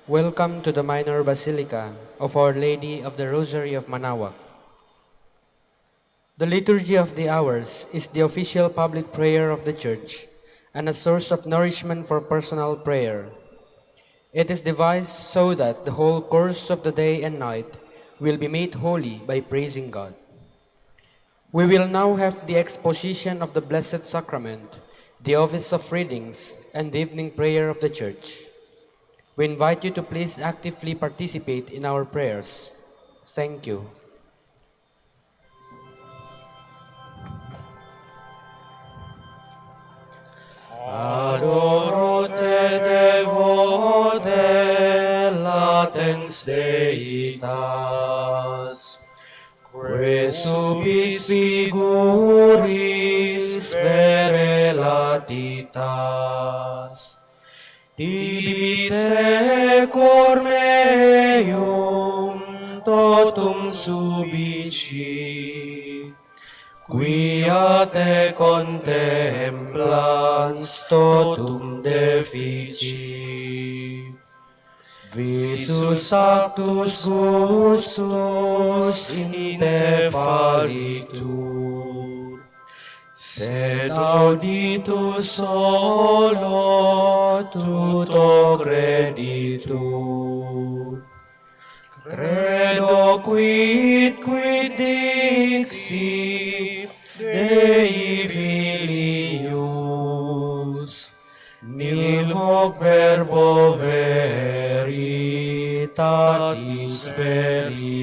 Welcome to the Minor Basilica of Our Lady of the Rosary of Manaoag. The Liturgy of the Hours is the official public prayer of the Church and a source of nourishment for personal prayer. It is devised so that the whole course of the day and night will be made holy by praising God. We will now have the exposition of the Blessed Sacrament, the office of readings, and the evening prayer of the Church. We invite you to please actively participate in our prayers. Thank you. Adoro te devote latens Deitas, que subis figuris vere latitas, tibi secor meum totum subici, quia te contemplans totum defici. Visus actus gustus in te falitur, sed auditus solo tuto creditur. Credo quid dixi Dei Filius, nil hoc verbo veritatis velius.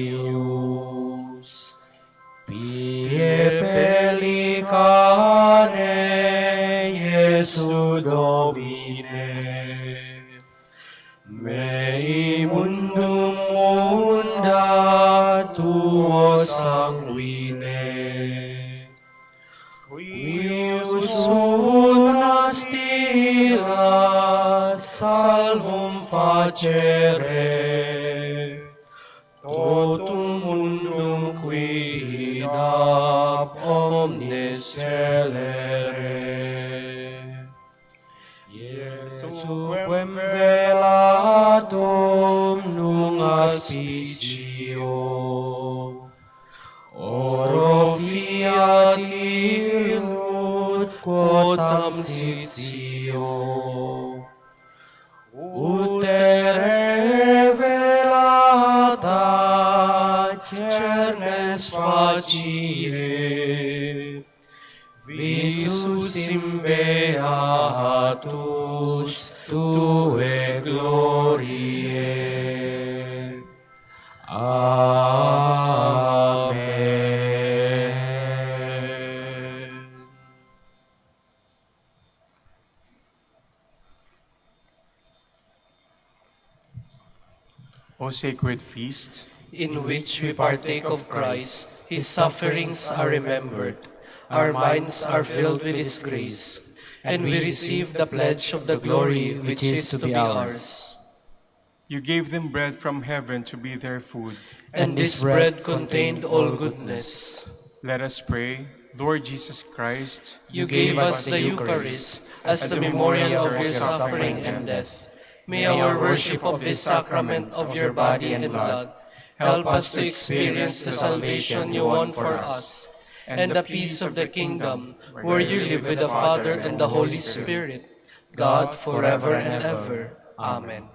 Pie pellicane Iesu Domine, mei mundum munda tuo sanguine, quius una stilla salvum facere, totum mundum quidam omnes celere. Iesuem velatum nunc aspicio, oro fiat illud quotam sitio, utere velata cernes facie, visus in beatus tue gloriae. Amen. O sacred feast, In which we partake of Christ, His sufferings are remembered, our minds are filled with His grace, and we receive the pledge of the glory which is to be ours. you gave them bread from heaven to be their food. And this bread contained all goodness. Let us pray. Lord Jesus Christ, You gave us the Eucharist as a memorial of your suffering and death. May our worship of this sacrament of your body and blood help us to experience the salvation you won for us and the peace of the kingdom where you live with the Father and the Holy Spirit, God forever and ever. Amen.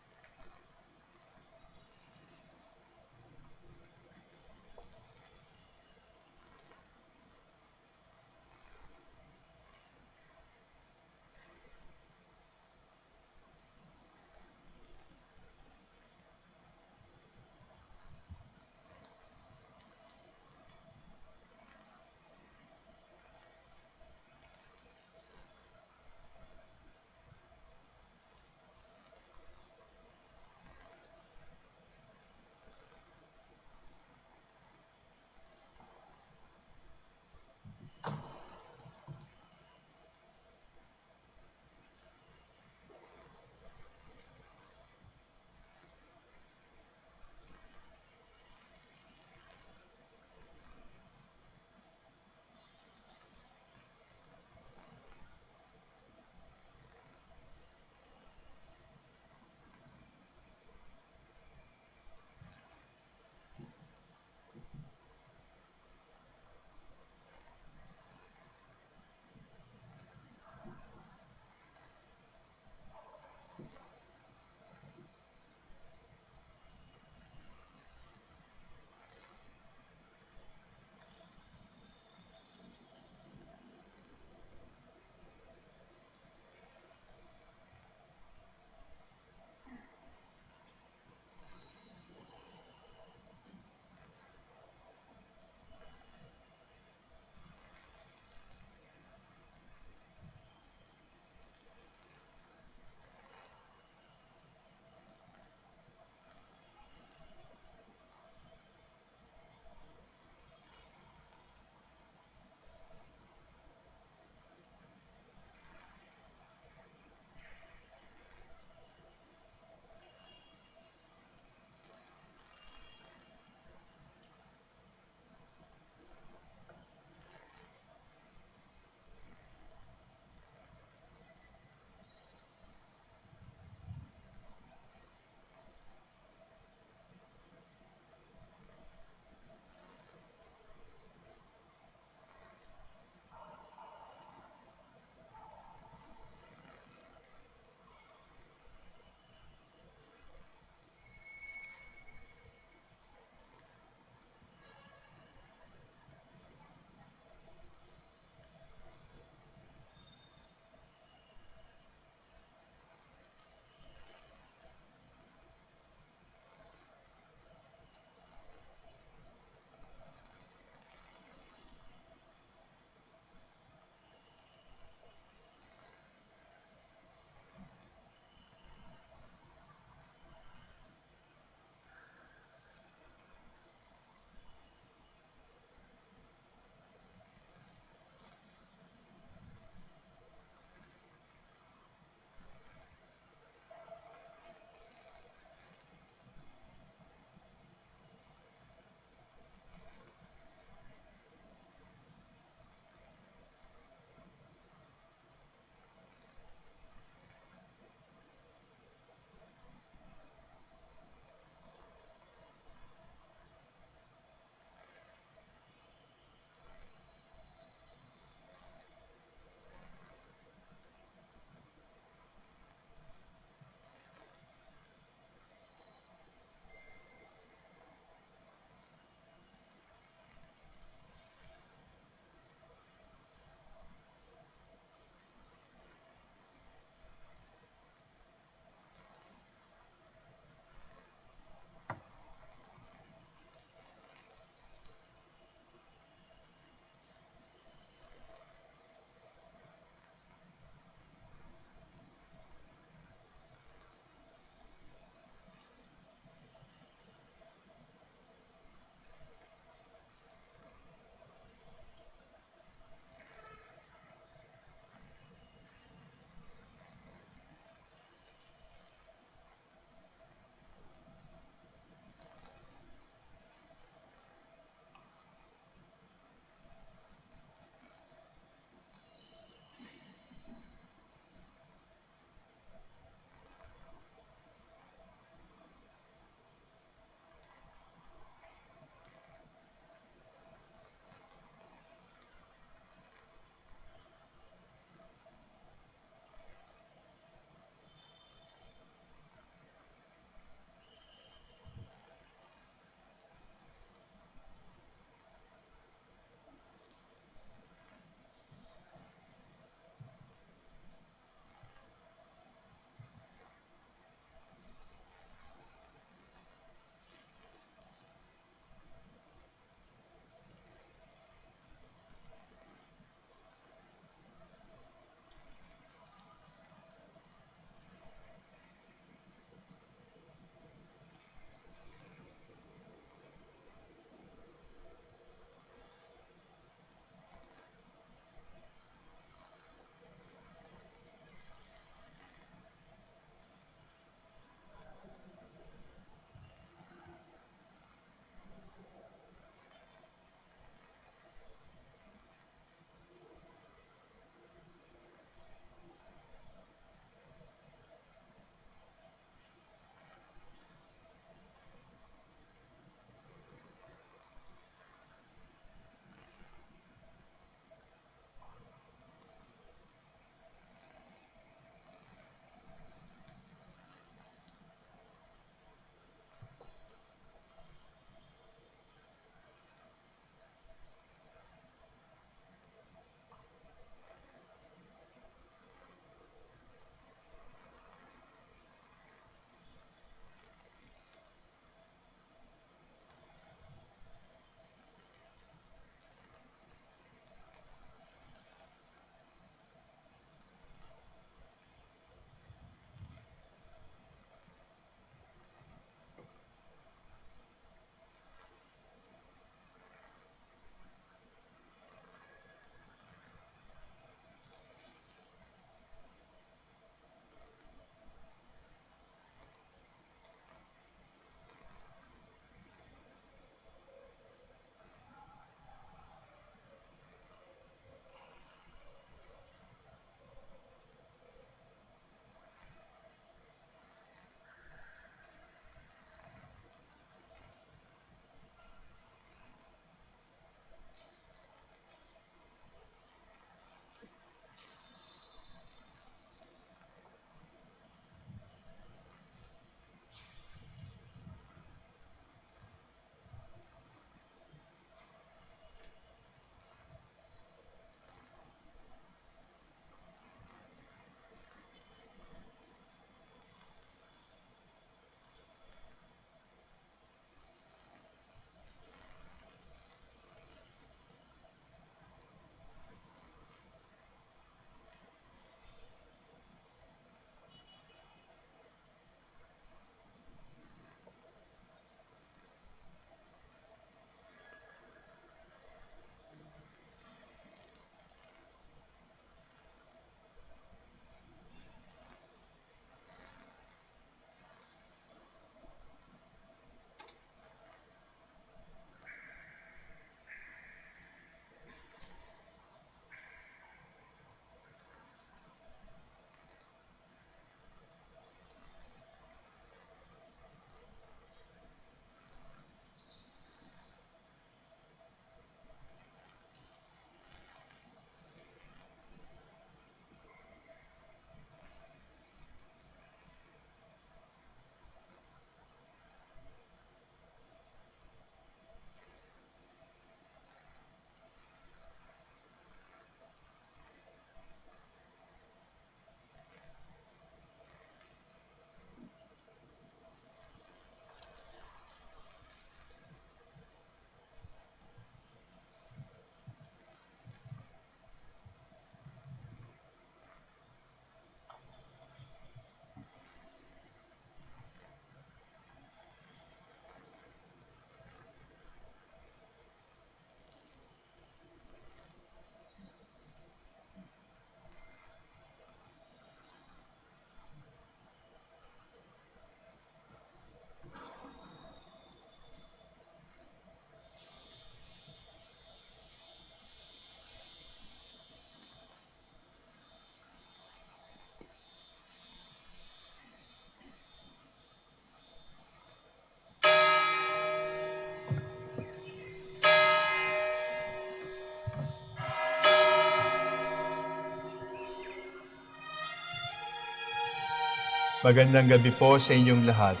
Magandang gabi po sa inyong lahat.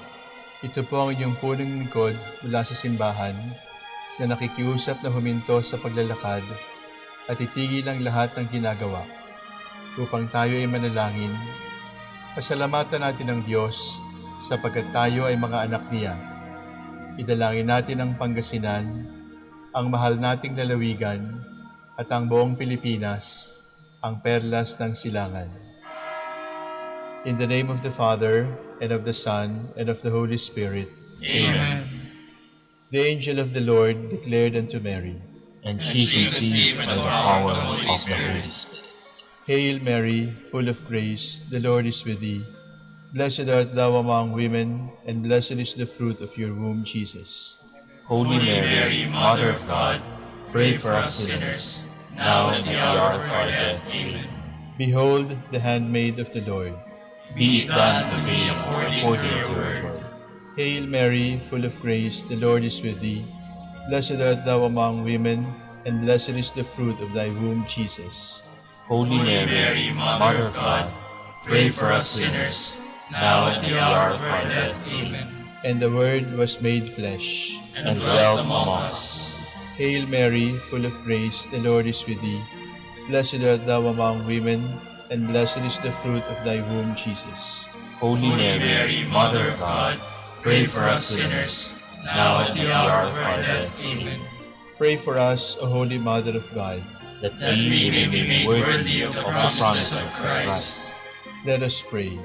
Ito po ang inyong punong lingkod mula sa simbahan na nakikiusap na huminto sa paglalakad at itigil ang lahat ng ginagawa upang tayo ay manalangin. Pasalamatan natin ang Diyos sapagkat tayo ay mga anak niya. Idalangin natin ang Pangasinan, ang mahal nating lalawigan at ang buong Pilipinas, ang perlas ng silangan. In the name of the Father, and of the Son, and of the Holy Spirit. Amen. The angel of the Lord declared unto Mary, and she conceived by the power of the Holy Spirit. Hail Mary, full of grace, the Lord is with thee. Blessed art thou among women, and blessed is the fruit of your womb, Jesus. Holy Mary, Mother of God, pray for us sinners, now and at the hour of our death. Amen. Behold the handmaid of the Lord. Be it done to me according to your word. Hail Mary, full of grace, the Lord is with thee. Blessed art thou among women, and blessed is the fruit of thy womb, Jesus. Holy Mary, Mother of God, pray for us sinners, now and at the hour of our death. Amen. And the Word was made flesh, and dwelt among us. Hail Mary, full of grace, the Lord is with thee. Blessed art thou among women, and blessed is the fruit of thy womb, Jesus. Holy Mary, Mother of God, pray for us sinners, now and at the hour of our death. Amen. Pray for us, O Holy Mother of God. That we may be made worthy of the promises of Christ. Let us pray.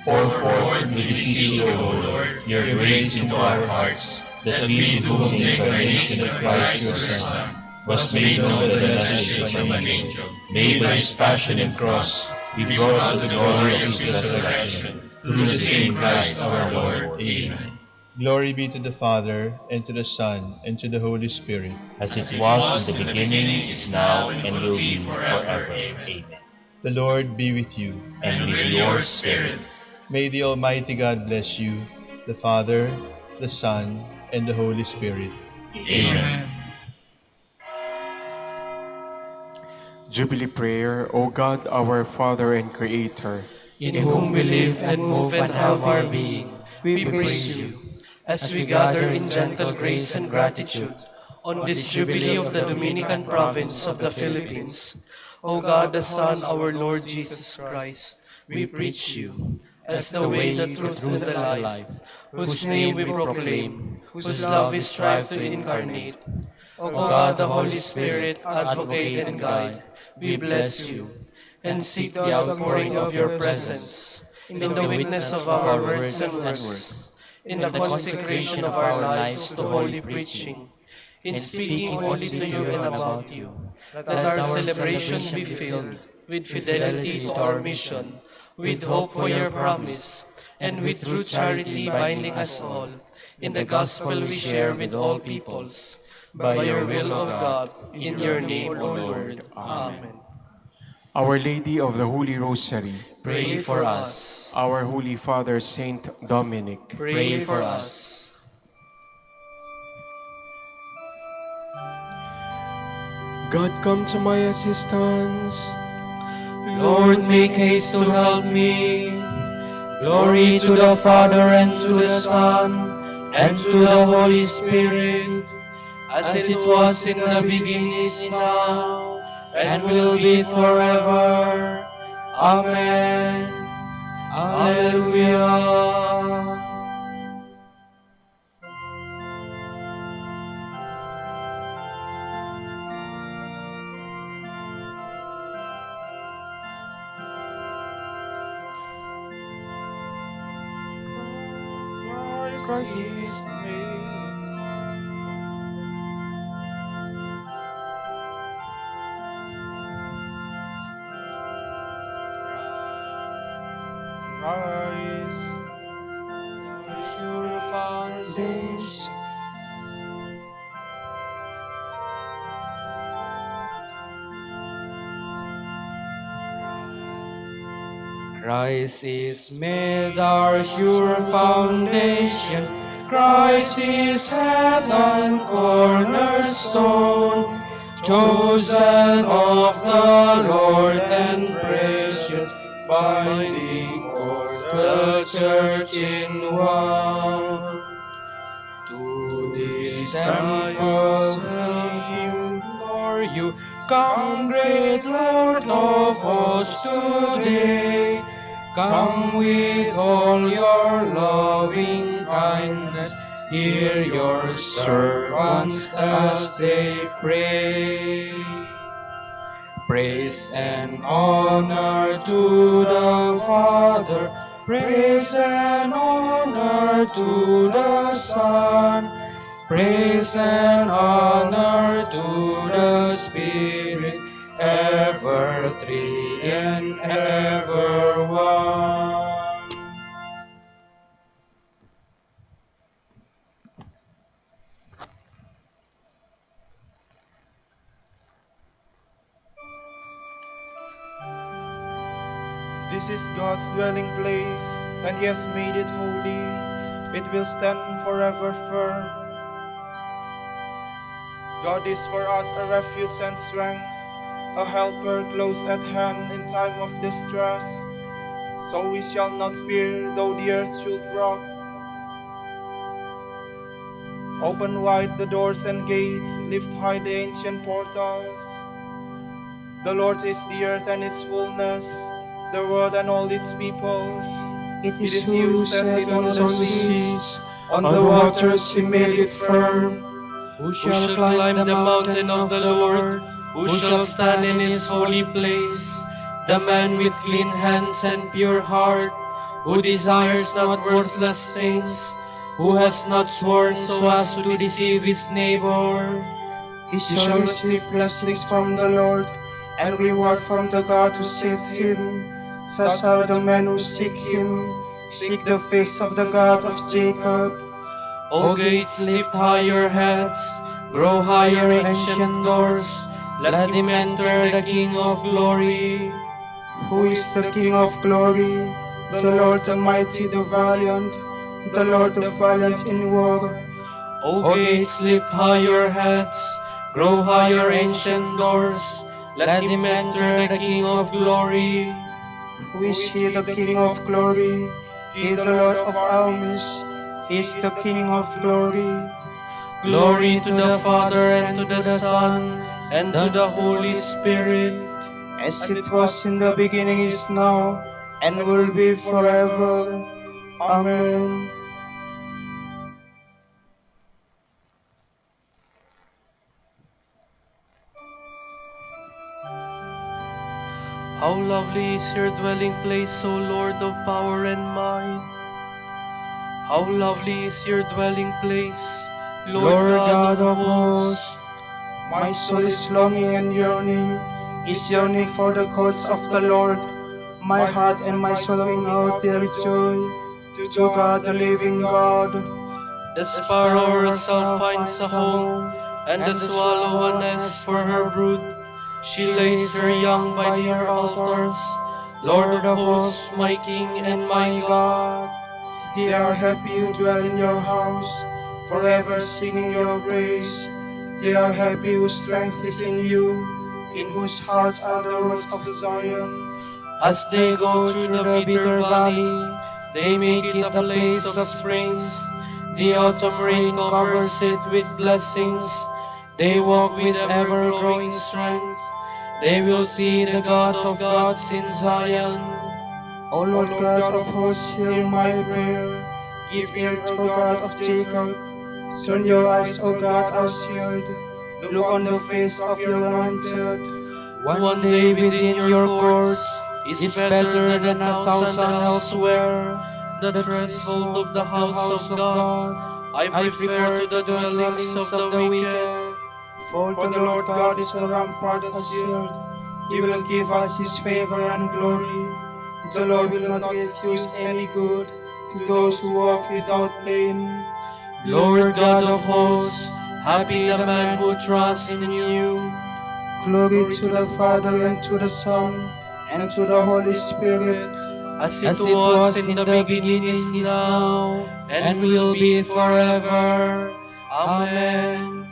Pour forth, we beseech you, O Lord, your grace into our hearts, that we, to whom the incarnation of Christ your Son was made known by the message from an angel, made by his passion and cross, be brought to the glory of his resurrection, through the same Christ our Lord. Amen. Glory be to the Father, and to the Son, and to the Holy Spirit. As it was in the beginning, is now, and will be forever. Amen. The Lord be with you. And with your spirit. May the Almighty God bless you, the Father, the Son, and the Holy Spirit. Amen. Jubilee Prayer, O God, our Father and Creator, In whom we live and move and have our being, we praise you. As we gather in gentle grace and gratitude on this Jubilee of the Dominican province of the Philippines, O God, the Son, our Lord Jesus Christ, we preach you as the way, the truth, and the life, whose name we proclaim, whose love we strive to incarnate. O God, the Holy Spirit, advocate and guide, we bless you, and seek the outpouring of your presence in the witness of our words and works, in the consecration of our lives to holy preaching, in speaking only to you and about you, that our celebration be filled with fidelity to our mission, with hope for your promise, and with true charity binding us all in the gospel we share with all peoples. By your will, O God, in your name, O Lord. Amen. Our Lady of the Holy Rosary, Pray for us. our Holy Father Saint Dominic, Pray for us. God, come to my assistance. Lord, make haste to help me. Glory to the Father, and to the Son, and to the Holy Spirit, as it was in the beginning, is now, and will be forever. Amen. Alleluia. Christ is Rise, sure foundation. Christ is made our sure foundation. Christ is head and cornerstone, chosen of the Lord and precious, binding all the church in one. To this disciples implore you, come, great Lord of hosts, today. Come with all your loving kindness, hear your servants as they pray. Praise and honor to the Father, praise and honor to the Son, praise and honor to the Spirit, ever three and ever one. This is God's dwelling place, and He has made it holy. It will stand forever firm. God is for us a refuge and strength, a helper close at hand in time of distress. So we shall not fear, though the earth should rock. Open wide the doors and gates, lift high the ancient portals. The Lord is the earth and its fullness, the world and all its peoples. It is He who set it on the seas, on the waters He made it firm. Who shall climb the mountain of the Lord? Who shall stand in His holy place? The man with clean hands and pure heart, who desires not worthless things, who has not sworn so as to deceive his neighbor. He shall receive blessings from the Lord, and reward from the God who saves him. Such are the men who seek Him, seek the face of the God of Jacob. O gates, lift high your heads, grow higher, ancient doors. Let him enter, the King of glory. Who is the King of glory? The Lord the mighty, the valiant, the Lord the valiant in war. O gates, lift high your heads, grow higher, ancient doors. Let him enter, the King of glory. Who is He, the King of glory? He, the Lord of armies. He is the King of glory. Glory to the Father, and to the Son, and to the Holy Spirit. As it was in the beginning, is now, and will be forever. Amen. How lovely is your dwelling place, O Lord of power and might. How lovely is your dwelling place, Lord God of hosts. My soul is longing and yearning, is yearning for the courts of the Lord. My heart and my soul ring out their joy to God, the living God. The sparrow herself finds a home, and the swallow a nest for her brood. She lays her young by your altars, Lord of hosts, my King and my God. They are happy who dwell in your house, forever singing your praise. They are happy whose strength is in you, in whose hearts are the words of Zion. As they go through the bitter valley, they make it a place of springs. The autumn rain covers it with blessings. They walk with ever-growing strength. They will see the God of gods in Zion. O Lord God of hosts, hear my prayer. Give ear, O God of Jacob. Turn your eyes, O God, our shield. Look on the face of your anointed. One day within your courts is better than 1,000 elsewhere. The threshold of the house of God I prefer to the dwellings of the wicked. For the Lord God is a rampart, a shield. He will give us His favor and glory. The Lord will not refuse any good to those who walk without blame. Lord God of hosts, happy the man who trusts in you. Glory to the Father, and to the Son, and to the Holy Spirit. As it was in the beginning, is now, and will be forever. Amen.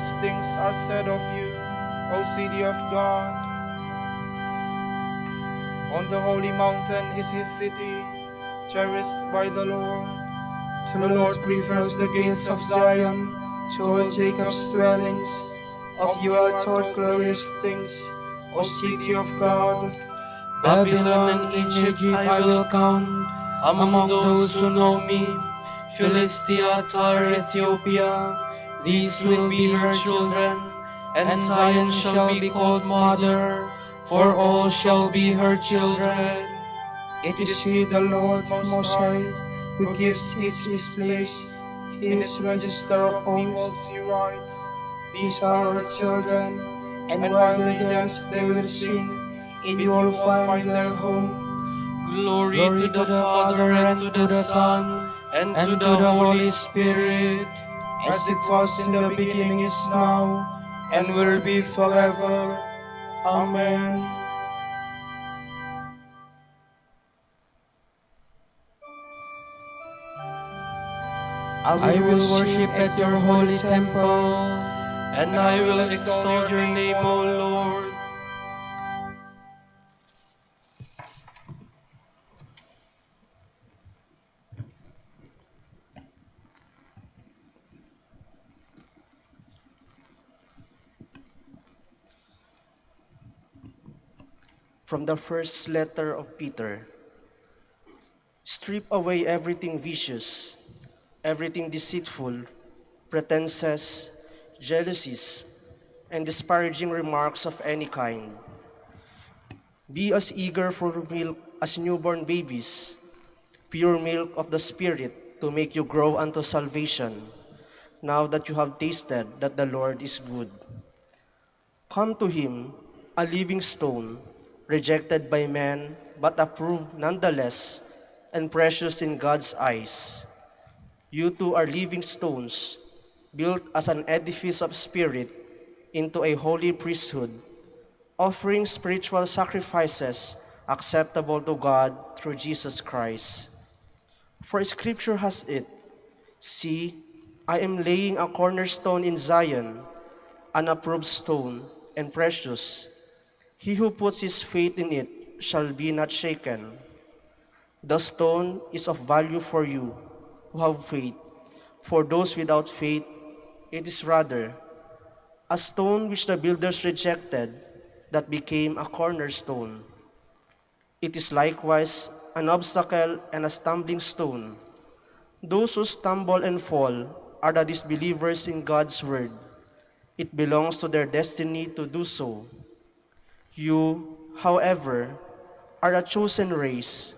glorious things are said of you, O city of God. On the holy mountain is his city, cherished by the Lord. The Lord prefers the gates of Zion to all Jacob's dwellings. Of you are taught glorious things, O city of God. Babylon and Egypt I will count among those who know me. Philistia, Tyre, Ethiopia, these will be her children, and Zion shall be called mother, for all shall be her children. It is he, the Lord Most High, who gives each his place. He is register of hosts. He writes, These are our children, and while they dance they will sing. In you will find their home. Glory to the Father, and to the Son, and to the Holy Spirit. As it was in the beginning, is now, and will be forever. Amen. I will worship at your holy temple. And I will extol your name, O Lord. From the first letter of Peter. Strip away everything vicious, everything deceitful, pretenses, jealousies, and disparaging remarks of any kind. Be as eager for milk as newborn babies, pure milk of the Spirit to make you grow unto salvation, now that you have tasted that the Lord is good. Come to him, a living stone, rejected by men, but approved nonetheless, and precious in God's eyes. You too are living stones, built as an edifice of spirit into a holy priesthood, offering spiritual sacrifices acceptable to God through Jesus Christ. For Scripture has it, See, I am laying a cornerstone in Zion, an approved stone and precious. He who puts his faith in it shall be not shaken. The stone is of value for you who have faith. For those without faith, it is rather a stone which the builders rejected that became a cornerstone. It is likewise an obstacle and a stumbling stone. Those who stumble and fall are the disbelievers in God's word. It belongs to their destiny to do so. You, however, are a chosen race,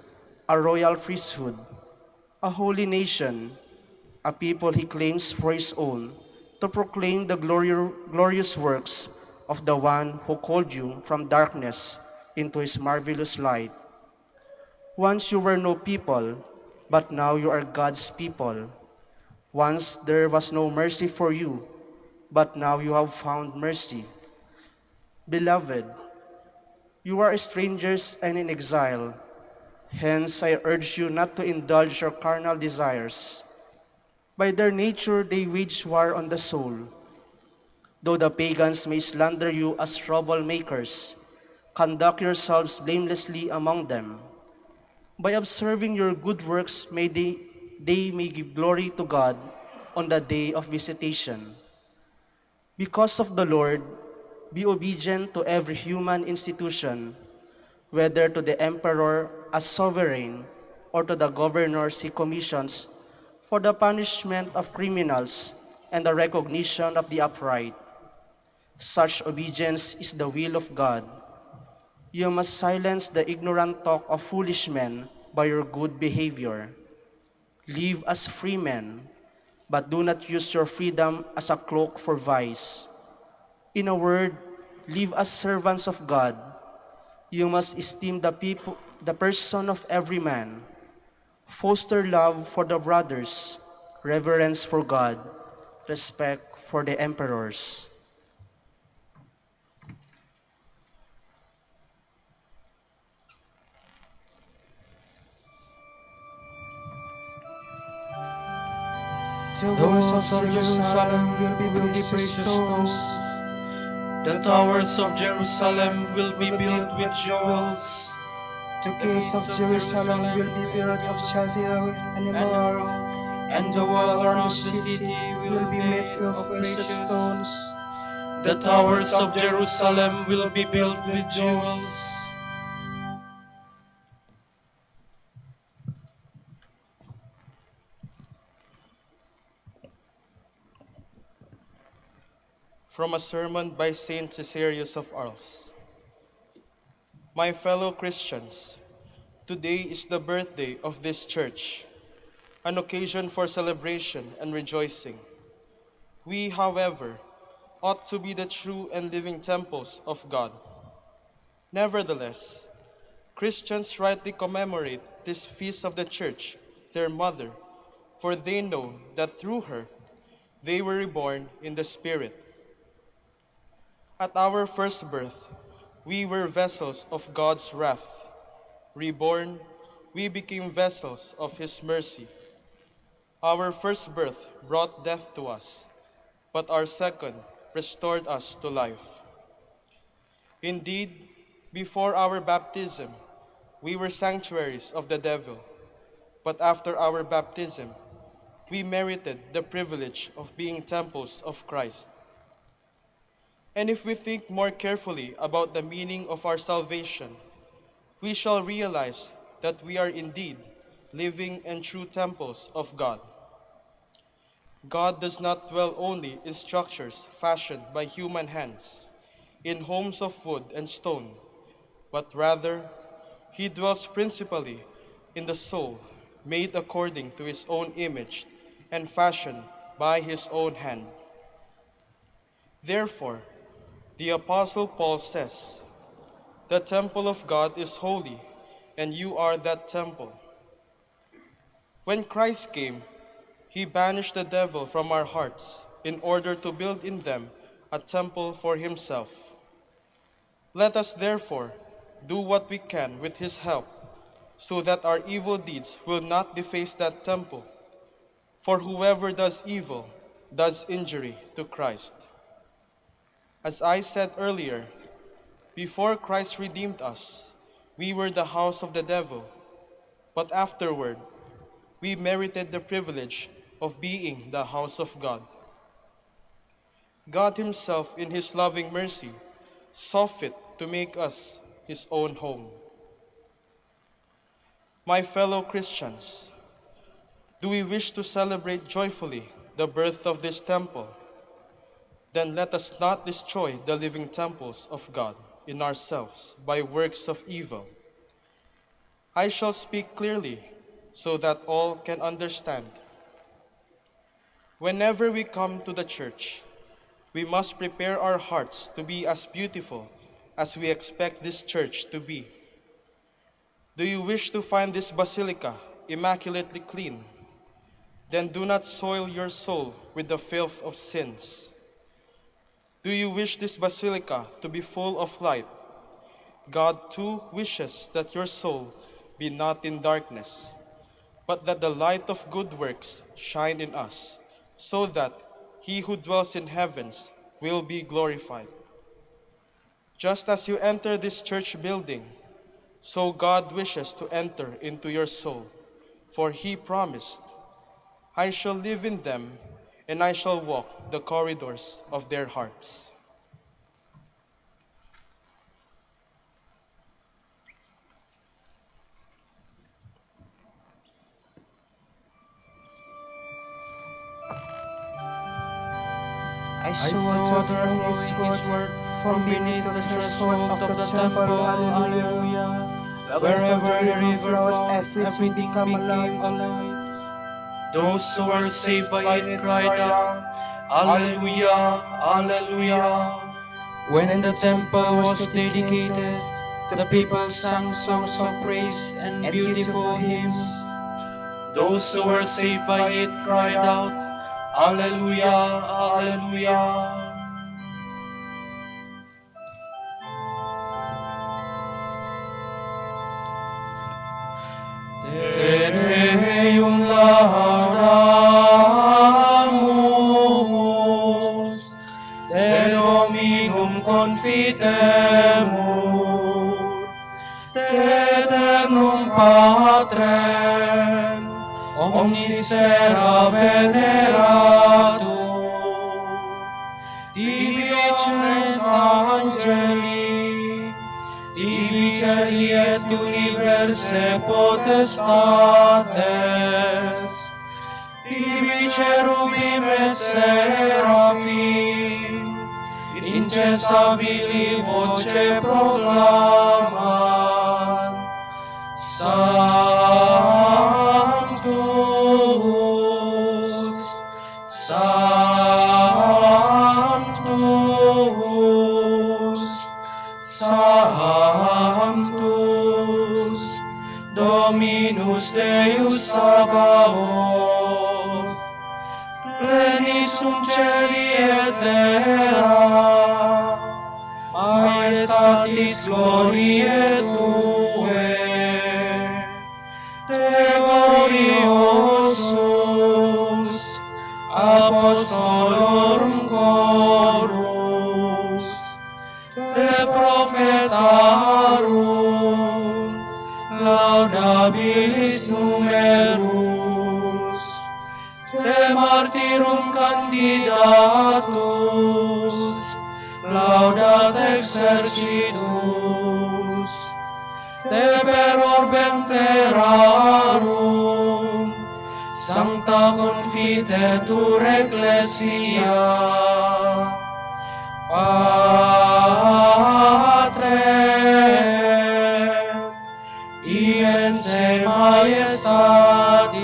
a royal priesthood, a holy nation, a people he claims for his own, to proclaim the glorious works of the one who called you from darkness into his marvelous light. Once you were no people, but now you are God's people. Once there was no mercy for you, but now you have found mercy. Beloved, you are strangers and in exile. Hence I urge you not to indulge your carnal desires. By their nature they wage war on the soul. Though the pagans may slander you as troublemakers, conduct yourselves blamelessly among them. By observing your good works, they may give glory to God on the day of visitation. Because of the Lord, be obedient to every human institution, whether to the emperor as sovereign or to the governors he commissions for the punishment of criminals and the recognition of the upright. Such obedience is the will of God. You must silence the ignorant talk of foolish men by your good behavior. Live as free men, but do not use your freedom as a cloak for vice. In a word, live as servants of God. You must esteem the person of every man. Foster love for the brothers, reverence for God, respect for the emperors. The walls of Jerusalem will be precious stones. The towers of Jerusalem will be built with jewels. The gates of Jerusalem will be built of sapphire and emerald, and the wall around the city will be made of precious stones. The towers of Jerusalem will be built with jewels. From a sermon by Saint Caesarius of Ars. My fellow Christians, today is the birthday of this church, an occasion for celebration and rejoicing. We, however, ought to be the true and living temples of God. Nevertheless, Christians rightly commemorate this feast of the Church, their mother, for they know that through her they were reborn in the Spirit. At our first birth, we were vessels of God's wrath. Reborn, we became vessels of His mercy. Our first birth brought death to us, but our second restored us to life. Indeed, before our baptism, we were sanctuaries of the devil, but after our baptism, we merited the privilege of being temples of Christ. And if we think more carefully about the meaning of our salvation, we shall realize that we are indeed living and true temples of God. God does not dwell only in structures fashioned by human hands, in homes of wood and stone, but rather He dwells principally in the soul, made according to His own image and fashioned by His own hand. Therefore, the Apostle Paul says, "The temple of God is holy, and you are that temple." When Christ came, He banished the devil from our hearts in order to build in them a temple for Himself. Let us therefore do what we can with His help, so that our evil deeds will not deface that temple. For whoever does evil does injury to Christ. As I said earlier, before Christ redeemed us, we were the house of the devil, but afterward, we merited the privilege of being the house of God. God Himself, in His loving mercy, saw fit to make us His own home. My fellow Christians, do we wish to celebrate joyfully the birth of this temple? Then let us not destroy the living temples of God in ourselves by works of evil. I shall speak clearly so that all can understand. Whenever we come to the church, we must prepare our hearts to be as beautiful as we expect this church to be. Do you wish to find this basilica immaculately clean? Then do not soil your soul with the filth of sins. Do you wish this basilica to be full of light? God too wishes that your soul be not in darkness, but that the light of good works shine in us, so that He who dwells in heavens will be glorified. Just as you enter this church building, so God wishes to enter into your soul, for He promised, "I shall live in them, and I shall walk the corridors of their hearts." I saw water flowing eastward from beneath the threshold of the temple. Hallelujah. Wherever the river flowed, everything became alive. Those who were saved by it cried out, Alleluia, Alleluia. When the temple was dedicated, the people sang songs of praise and beautiful hymns. Those who were saved by it cried out, Alleluia, Alleluia. Te Deum laudamus. patrem, omnis terra veneratur, tibi omnes angeli, tibi celi et universe potestates, tibi cherubim et seraphim, incessabili voce proclamat, Sanctus, Sanctus, Sanctus, Dominus Deus Sabaoth, plenis sunt celi et terra, maestatis gloriae Tue, Te gloriosus, apostolorum chorus, Te prophetarum, laudabilis numerus, Te martyrum candidatus, laudat exercitus, Te per orbem terrarum, sancta confitetur ecclesia, Patrem, immensae majestatis,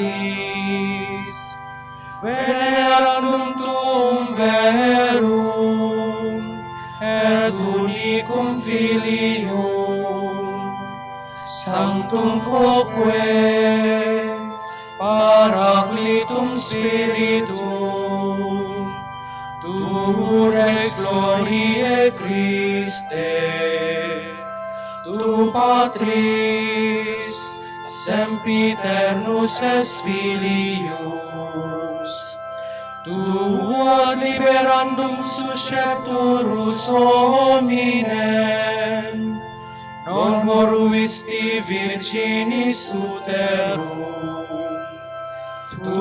venerandum tuum verum, et unicum Filium, sanctum quoque, Paraclitum Spiritum, tu Rex Gloriae Christe, tu Patris, sempiternus es Filius, tu ad liberandum suscepturus hominem, non moruisti virginis uterum, tu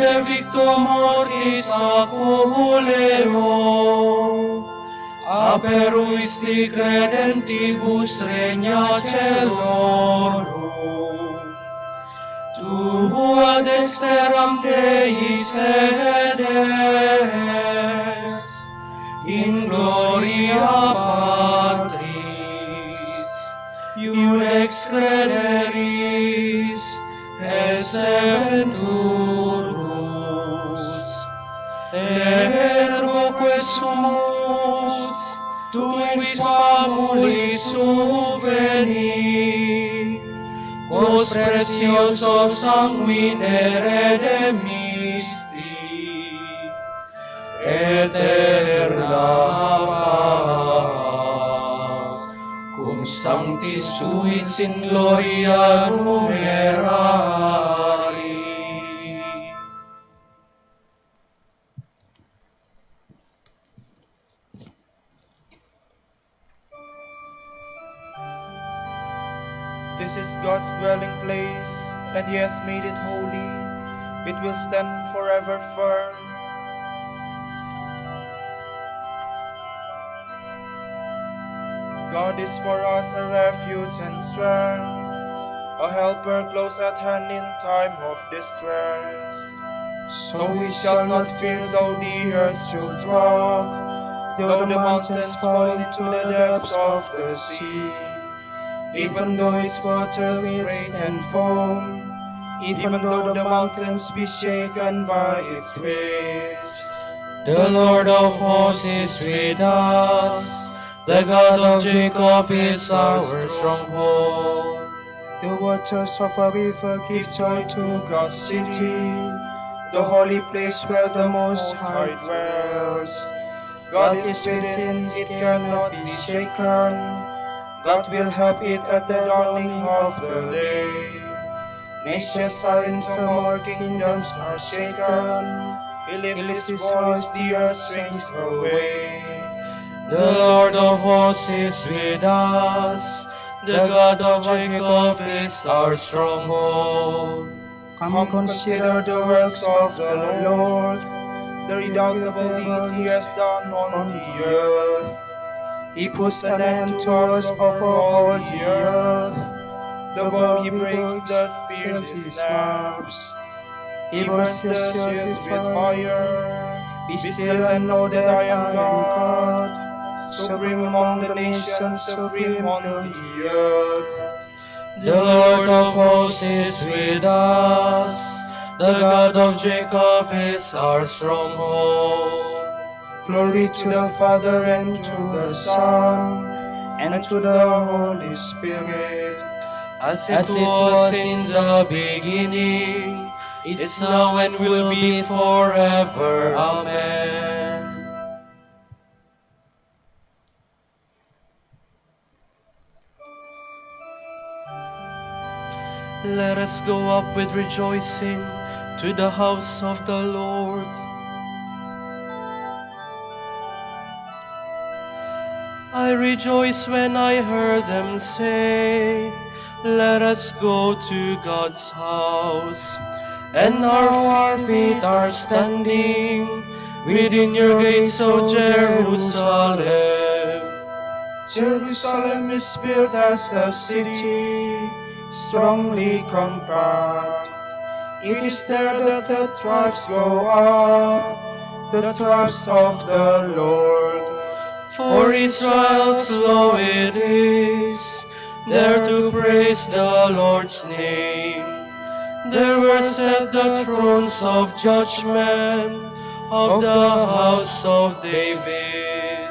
de victo mortis aculeo, aperuisti credentibus regna celorum, tu ad exteram Dei sedes, in gloria Patris, iurex crederis, esse venturus, terroque sumus, tuis famuli suveni, quos preciosos sanguine redemisti, eterna fac, cum sanctis suis in gloria numerari. This is God's dwelling place, and He has made it holy. It will stand forever firm. God is for us a refuge and strength, a helper close at hand in time of distress. So we shall not fear though the earth should rock, though the mountains fall into the depths of the sea. Even though its waters rage and foam, even though the mountains be shaken by its waves. The Lord of hosts is with us, the God of Jacob is our stronghold. The waters of a river give joy to God's city, the holy place where the Most High dwells. God is within, it cannot be shaken. God will help it at the dawning of the day. Nations are in tumult, kingdoms are shaken. He lifts his voice, the earth shrinks away. The Lord of hosts is with us, The God of Jacob is our stronghold. Come consider the works of the Lord, the redoubtable deeds he has done on the earth. He puts an end to us over all the earth. The bow he breaks, the spear he snaps. He burns the shields with fire. Be still and know that I am God, supreme among the nations, supreme on the earth. The Lord of hosts is with us. The God of Jacob is our stronghold. Glory to the Father and to the Son and to the Holy Spirit. As it was in the beginning, is now and will be forever. Amen. Let us go up with rejoicing to the house of the Lord. I rejoiced when I heard them say, let us go to God's house. And our feet are standing within your gates, O Jerusalem. Jerusalem is built as a city, strongly compact. It is there that the tribes go up, the tribes of the Lord. For Israel's law it is, there to praise the Lord's name. There were set the thrones of judgment of the house of David.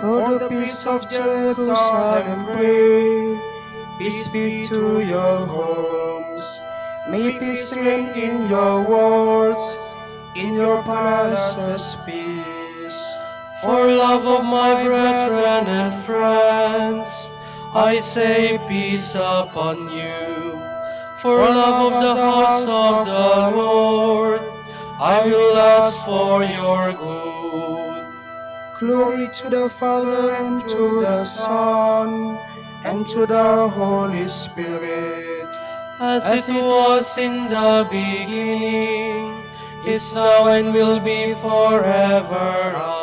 For the peace of Jerusalem pray, peace be to your homes. May peace reign in your walls, in your palaces peace. For love of my brethren and friends, I say peace upon you. For love of the house of the Lord, I will ask for your good. Glory to the Father and to the Son and to the Holy Spirit. As it was in the beginning, is now and will be forever. Amen.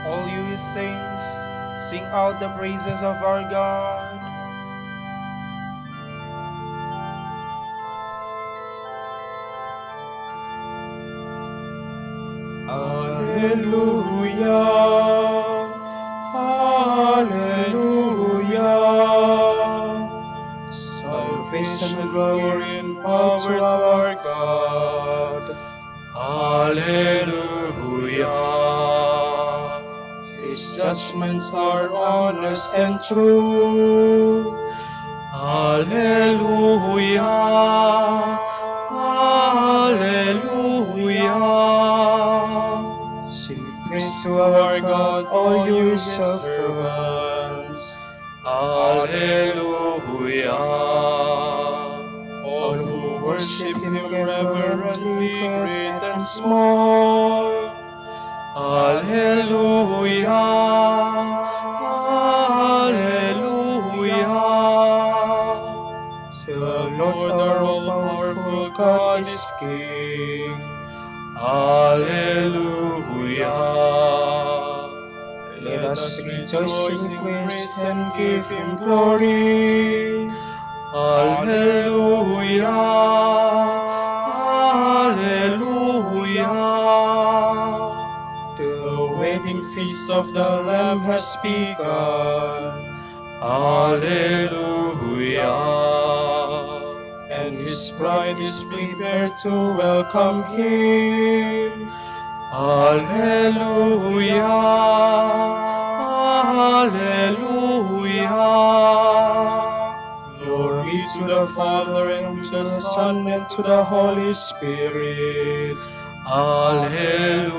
All you his saints, sing out the praises of our God. Hallelujah, hallelujah. Salvation, glory, and power to our God. Hallelujah. His judgments are honest and true. Hallelujah. Hallelujah. Sing praise to our God, all you his servants. Hallelujah. All who worship him reverently, great and small. Hallelujah. Hallelujah. The Lord our all-powerful God is King. Hallelujah. Let us rejoice in praise and give him glory. Hallelujah. Hallelujah. The wedding feast of the Lamb has begun, Hallelujah. and his bride is prepared to welcome him. Hallelujah. Hallelujah. Glory to the Father, and to the Son, and to the Holy Spirit. Hallelujah.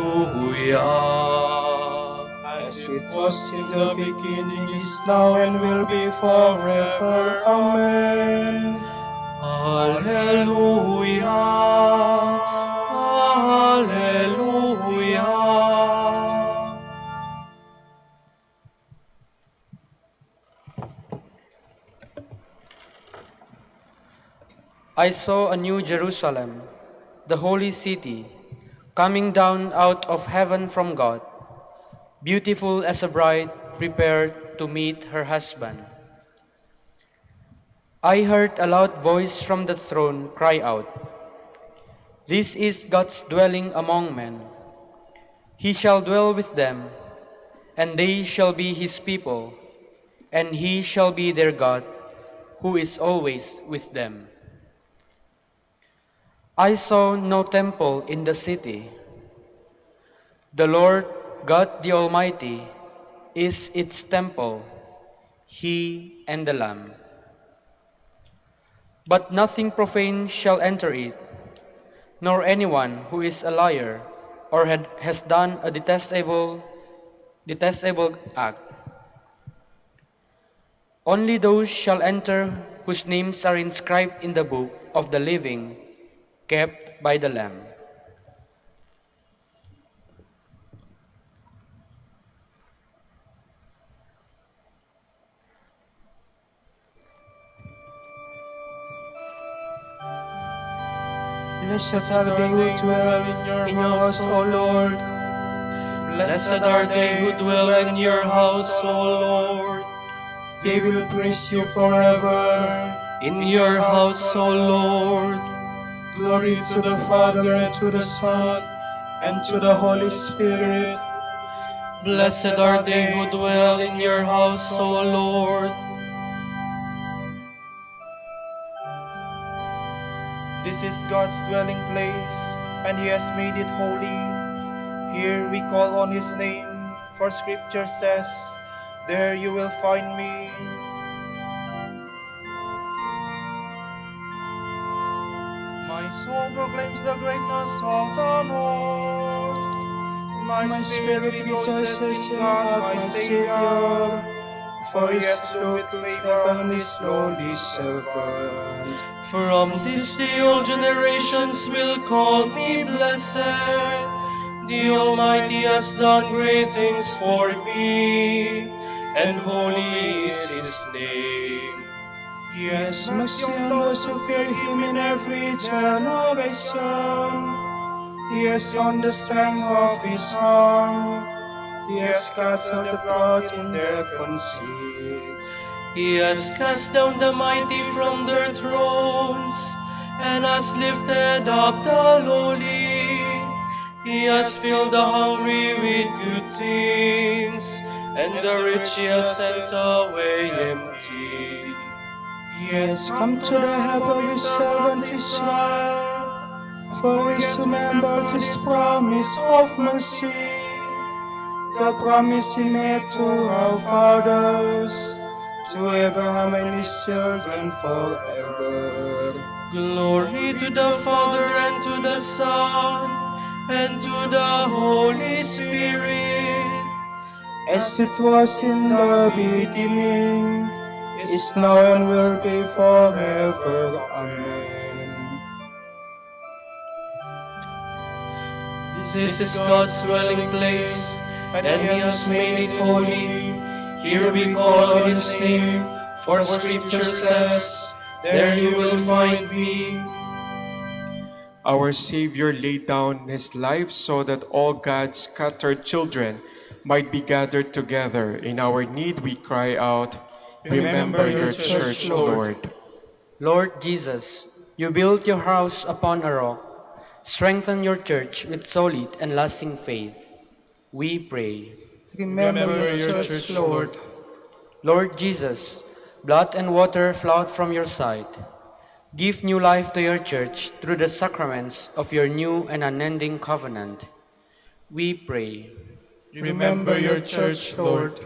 as it was in the beginning, is now, and will be forever. Amen. Alleluia. Alleluia. I saw a new Jerusalem, the holy city, coming down out of heaven from God, beautiful as a bride prepared to meet her husband. I heard a loud voice from the throne cry out, "This is God's dwelling among men. He shall dwell with them, and they shall be his people, and he shall be their God, who is always with them." I saw no temple in the city. The Lord God the Almighty is its temple, He and the Lamb. But nothing profane shall enter it, nor anyone who is a liar or has done a detestable act. Only those shall enter whose names are inscribed in the book of the living, kept by the Lamb. Blessed are they who dwell in your house, O Lord. Blessed are they who dwell in your house, O Lord. They will praise you forever. In your house, O Lord. Glory to the Father, and to the Son, and to the Holy Spirit. Blessed are they who dwell in your house, O Lord. This is God's dwelling place, and He has made it holy. Here we call on His name, for Scripture says, "There you will find me." My soul proclaims the greatness of the Lord. My spirit rejoices in God, my Savior, for He has looked with favor on His lowly servant. From this day all generations will call me blessed. The Almighty has done great things for me, and holy is His name. He has mercy on those who fear Him in every generation. He has shown the strength of His arm. He has scattered the proud in their conceit. He has cast down the mighty from their thrones, and has lifted up the lowly. He has filled the hungry with good things, and the rich He has sent away empty. He has come to the help of His servant Israel, for He has remembered His promise of mercy, the promise He made to our fathers, to Abraham and his children forever. Glory to the Father, and to the Son, and to the Holy Spirit. As it was in the beginning, is now, and will be forever. Amen. This is God's dwelling place, and He has made it holy. Here we call on His name, for Scripture says, "There you will find me." Our Savior laid down His life so that all God's scattered children might be gathered together. In our need we cry out, "Remember your church, Lord." Lord Jesus, you built your house upon a rock. Strengthen your church with solid and lasting faith. We pray. Remember your church, Lord. Lord Jesus, blood and water flowed from your side. Give new life to your church through the sacraments of your new and unending covenant. We pray. Remember your church, Lord.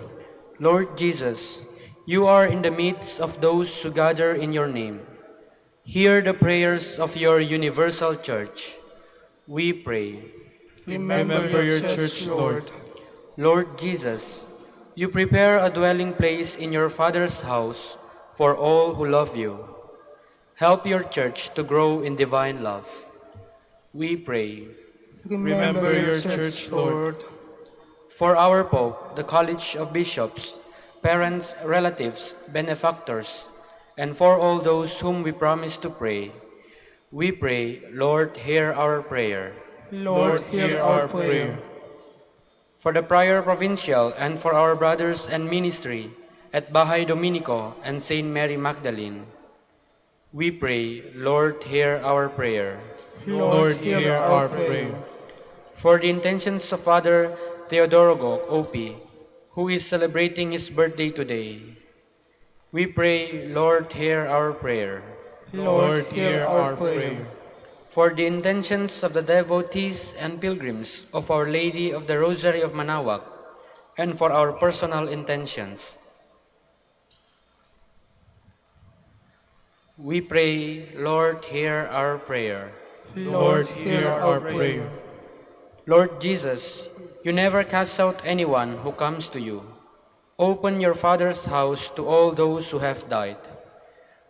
Lord Jesus, you are in the midst of those who gather in your name. Hear the prayers of your universal church. We pray. Remember your church, Lord. Lord Jesus, you prepare a dwelling place in your Father's house for all who love you. Help your church to grow in divine love. We pray. Remember your church, Lord. For our Pope, the College of Bishops, parents, relatives, benefactors, and for all those whom we promise to pray, we pray, Lord, hear our prayer. Lord, hear our prayer. For the Prior Provincial and for our brothers and ministry at Bahay Dominico and Saint Mary Magdalene, we pray, Lord, hear our prayer. Lord, hear our prayer. For the intentions of Father Theodorogo Opie, who is celebrating his birthday today, we pray, Lord, hear our prayer. Lord, hear our prayer. For the intentions of the devotees and pilgrims of Our Lady of the Rosary of Manaoag, and for our personal intentions, we pray, Lord, hear our prayer. Lord, hear our prayer. Lord Jesus, you never cast out anyone who comes to you. Open your Father's house to all those who have died.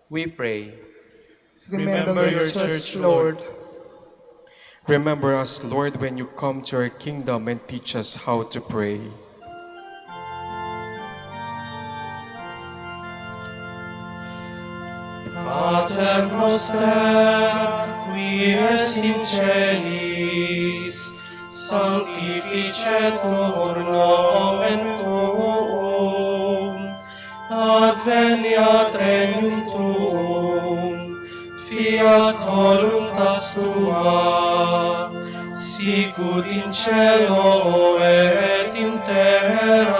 We pray. Remember your church, Lord. Remember us, Lord, when you come to our kingdom and teach us how to pray. Pater noster, qui es in celis, sanctificetur nomen tuum, adveniat regnum tuum, fiat voluntas tua, sicut in cielo et in terra.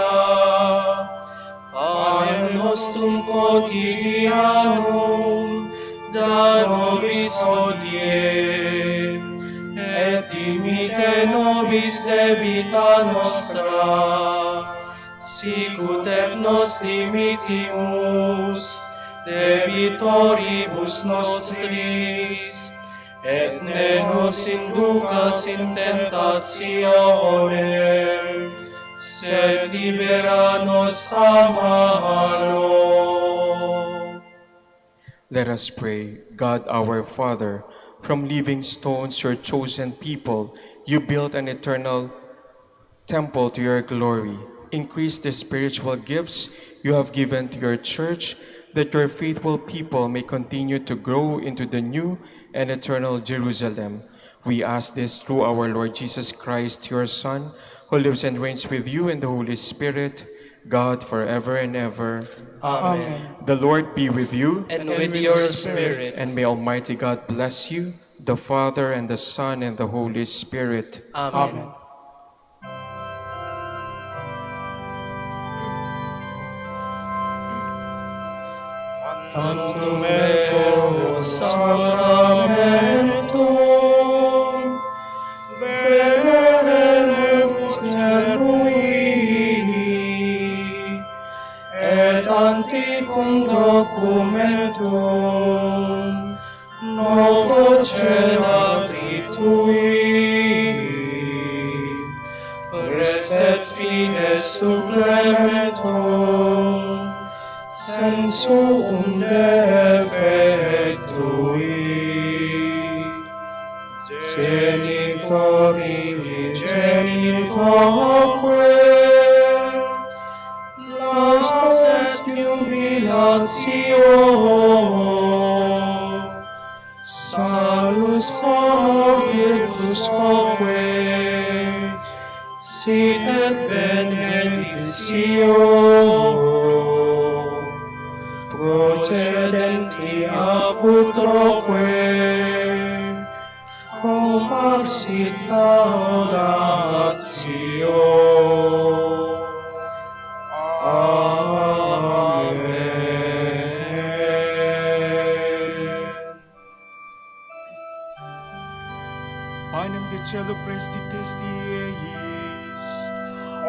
Panem nostrum quotidianum da nobis hodie, et dimitte nobis debita nostra, sicut et nos dimittimus debitoribus nostris, et ne nos inducas in tentationem, sed libera nos a malo. Let us pray. God our Father, from living stones, your chosen people, you built an eternal temple to your glory. Increase the spiritual gifts you have given to your church, that your faithful people may continue to grow into the new and eternal Jerusalem. We ask this through our Lord Jesus Christ, your Son, who lives and reigns with you in the Holy Spirit, God, forever and ever. Amen. The Lord be with you, And with your spirit. and may Almighty God bless you, the Father, and the Son, and the Holy Spirit. Amen. Tantum eo sacramentum venerem cernui, et antiquum documentum novo celatri tui, restet fides supplementum sensu defectui. Genitori genitoque, las et jubilatio, salus honor virtus quoque, sit et benedictio, procedenti ab utroque, cum absit laudatio. Amen. Panem de cielo prestites dieis,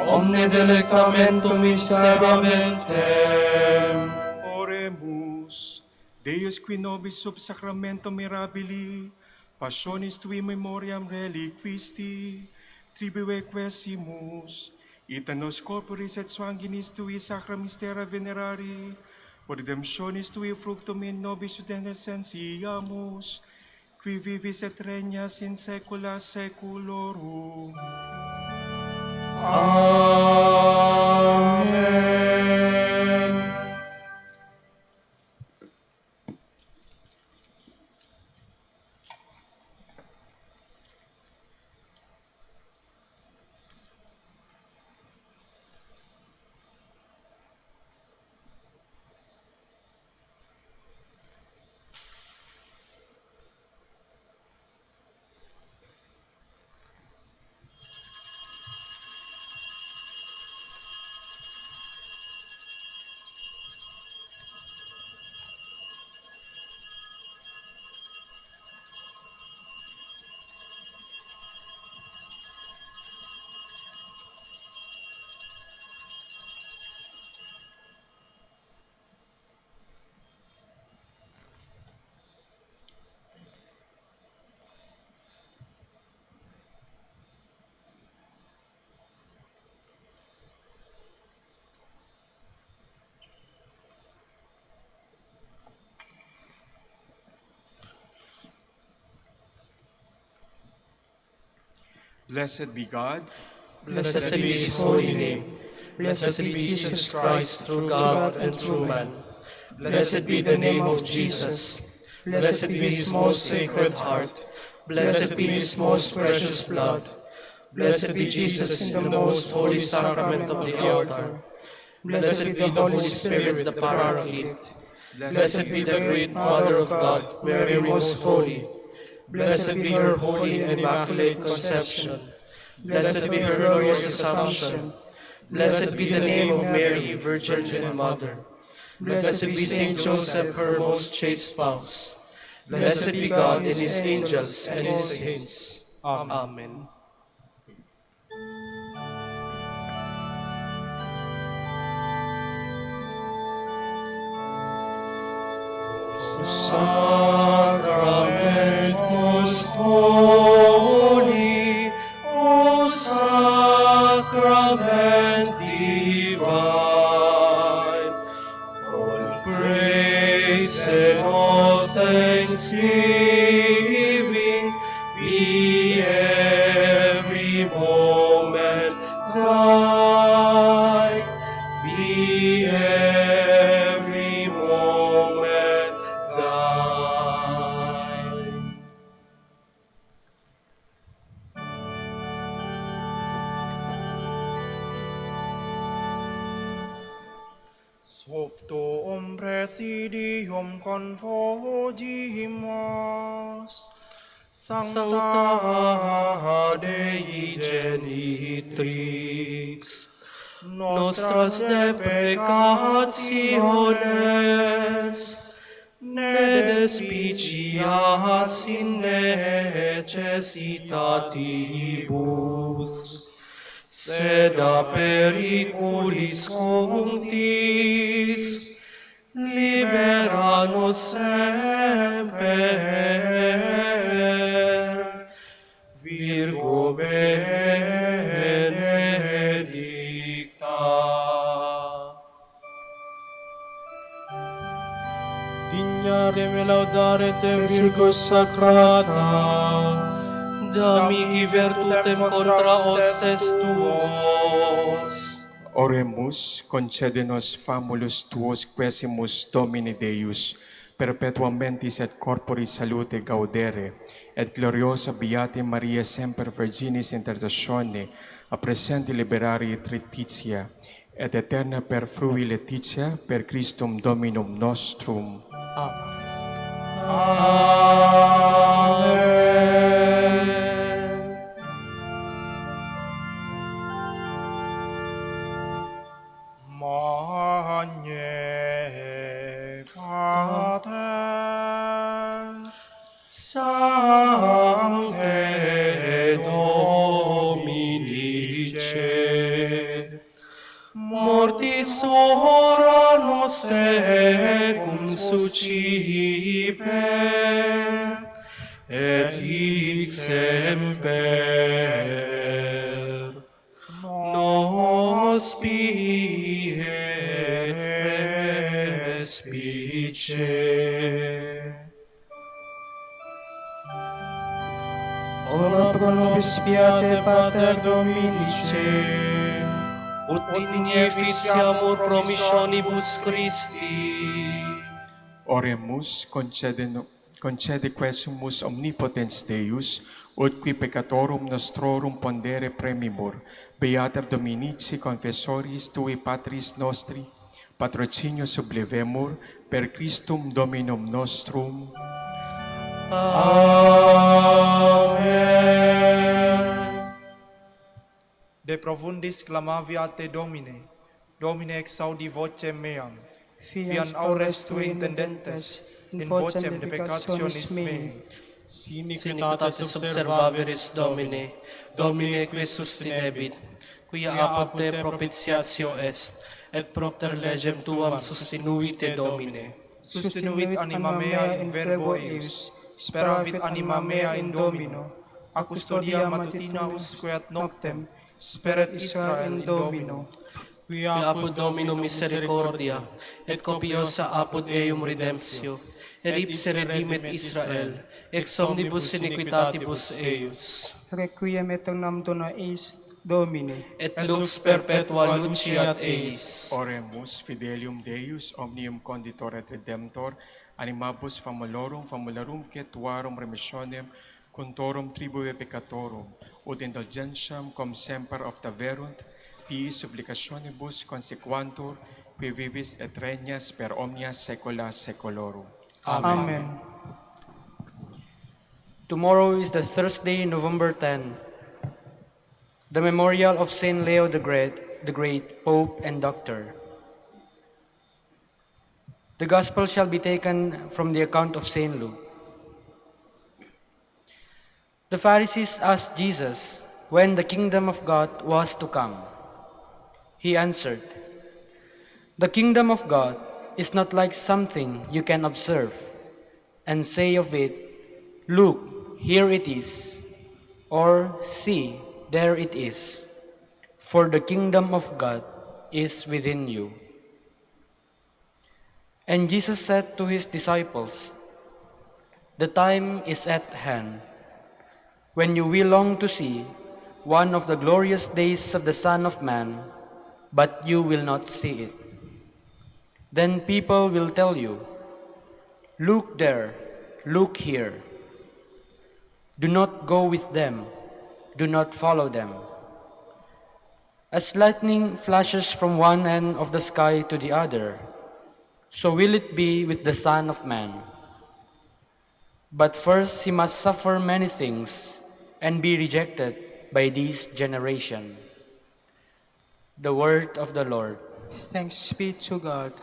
Omne delectamentum miseramentem, oremus. Deus qui nobis sub sacramento mirabili, passionis tui memoriam reliquisti, tribue quesimus, Ita nos corporis et sanguinis tui sacra mystera venerari, por redemptionis tui fructum in nobis udendescensiamus, qui vivis et regnas in saecula saeculorum. Amen. Blessed be God, Blessed be his holy name. Blessed be Jesus Christ, true God and true man. Blessed be the name of Jesus. Blessed be his most sacred heart. Blessed be his most precious blood. Blessed be Jesus in the most holy sacrament of the altar. Blessed be the Holy Spirit, the Paraclete. Blessed be the great Mother of God, Mary most holy. Blessed be her holy and immaculate conception. Blessed be her glorious assumption. Blessed be the name of Mary, Virgin and Mother. Blessed be Saint Joseph, her most chaste spouse. Blessed be God and his angels and his saints. Amen. Sacrament most holy, O sacrament divine, all praise and all thanksgiving be every moment thine, be every moment thine. Soptuum presidium confogimus, Sancta Dei Genitrix, nostras deprecationes, ne despicias in necessitatibus, sed a periculis contis, libera nos semper, Virgo benedicta. dignare me laudare te Virgo sacrata, Damigi virtutem contra hostes tuos. oremus, concede-nos famulus tuos quesimus Domini Deus, perpetuamentis et corporis salute gaudere, et gloriosa Beate Maria semper Virginis intercessione, a presenti liberari Trititia, et eterna per frui Letitia, per Christum Dominum nostrum. Magne Pater, Sancte Dominice, mortis hora noster cum sucipe, et hic semper nos Hospie respice. Ora pro nobis fiate Pater Dominice, ut inefficiamur promissionibus Christi. Oremus, concede quesumus omnipotens Deus, ut qui peccatorum nostrorum pondere premimur, Beater Dominici confessoris tui Patris nostri, patrocinio sublevemur, per Christum Dominum nostrum. Amen. De profundis clamaviate Domine, Domine exaudi vocem meam, fian aures tui intendentes, in vocem de peccationis mei. Siniquitatis observaveris Domine, Domine qui sustinebit, quia apud te propitiatio est, et propter legem tuam sustinuite Domine. Sustinuit anima mea in verbo eius, speravit anima mea in Domino, a custodia matutina usque et noctem, speret Israel in Domino. Quia apud Domino misericordia, et copiosa apud eum redemptio, et ipse redimet Israel, ex omnibus iniquitatibus eius. requiem aeternam dona eis Domine, Et lux perpetua luciat eis. Oremus, fidelium Deus, omnium conditor et redemptor, animabus famularum tuarum remissionem, contorum tribue peccatorum, ut indulgentiam cum semper oftaverunt, pii supplicationibus consequantur, qui vivis et regnas per omnia saecula saeculorum. Amen. Tomorrow is the Thursday, November 10, the memorial of Saint Leo the Great, Pope and Doctor. The Gospel shall be taken from the account of Saint Luke. The Pharisees asked Jesus when the kingdom of God was to come. He answered, "The kingdom of God is not like something you can observe and say of it, 'Look, here it is,' or 'See, there it is.' For the kingdom of God is within you." And Jesus said to his disciples, "The time is at hand when you will long to see one of the glorious days of the Son of Man, but you will not see it. Then people will tell you, 'Look there, look here.' Do not go with them, do not follow them. As lightning flashes from one end of the sky to the other, so will it be with the Son of Man. But first he must suffer many things and be rejected by this generation." The word of the Lord. Thanks be to God.